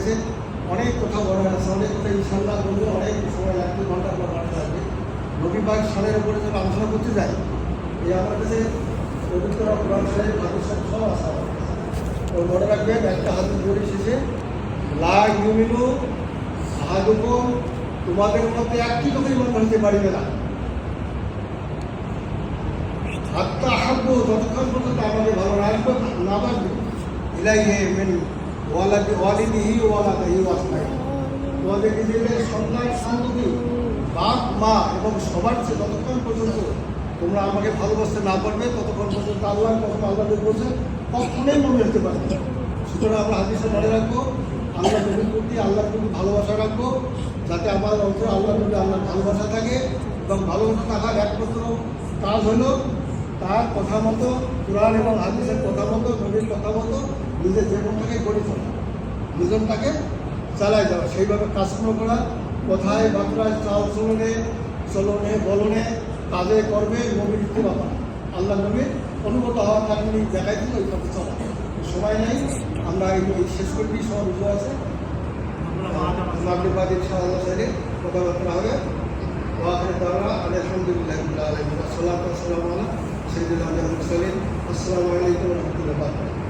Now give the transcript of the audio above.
গেছে, অনেক কথা বলার আছে, অনেক কথা ইনশাল্লাহ বলবে, অনেক সময় এক 2 ঘন্টার পর ঘন্টা লাগবে। নবী পাক সালের উপরে যখন আলোচনা করতে যাই, এই আমার কাছে পবিত্র কোরআন শরীফ হাদিস সব আছে। ওই মনে রাখবেন, একটা হাদিস বলি শেষে, লা ইউমিনু আহাদুকুম, তোমাদের মধ্যে একটি লোক ইমান হতে পারিবে না, হাত্তা আহাব্বু, যতক্ষণ পর্যন্ত আমাকে ভালো রাখবে না বাসবে, ইলাইহি মিন ওয়ালিদিহি ওয়ালাদিহি ওয়াসমাই, তোমাদের নিজেদের সন্তান সন্ততি বাপ মা এবং সবার চেয়ে যতক্ষণ পর্যন্ত তোমরা আমাকে ভালোবাসতে না পারবে, ততক্ষণ পর্যন্ত আল্লাহর কসম আল্লাহ বলছে কখনোই মনে হতে পারবে না। সুতরাং আমরা হাদিসে মনে রাখবো, আল্লাহ নবীর প্রতি আল্লাহর প্রতি ভালোবাসা রাখবো, যাতে আমার অন্তরে আল্লাহ নবী আল্লাহর ভালোবাসা থাকে। এবং ভালোবাসা থাকার একমাত্র কাজ হলো তার কথা মতো, কোরআন এবং হাদিসের কথা মতো, নবীর কথা মতো নিজের জীবনটাকে গড়ে তোলা, জীবনটাকে চালাই যাওয়া, সেইভাবে কাজকর্ম করা, কথায় বার্তায় চাল চলনে বলনে কাজে করবে নবীর ইত্তেবা, আল্লাহ নবীর অনুগত হওয়ার কারণে দেখাই দিল ওই পথে চলা। সময় নেই, আমরা এই শেষ করবি, সময় বিষয় আছে, মাগরিব ইনশাআল্লাহ সাইডে কথাবার্তা হবে। ওয়াখির দাওয়া আলহামদুলিল্লাহি রাব্বিল আলামিন, আসসালাতু ওয়াসসালামু আলা সাইয়্যিদিল মুরসালিন, আসসালামু আলাইকুম ওয়া রাহমাতুল্লাহি ওয়া বারাকাতুহু।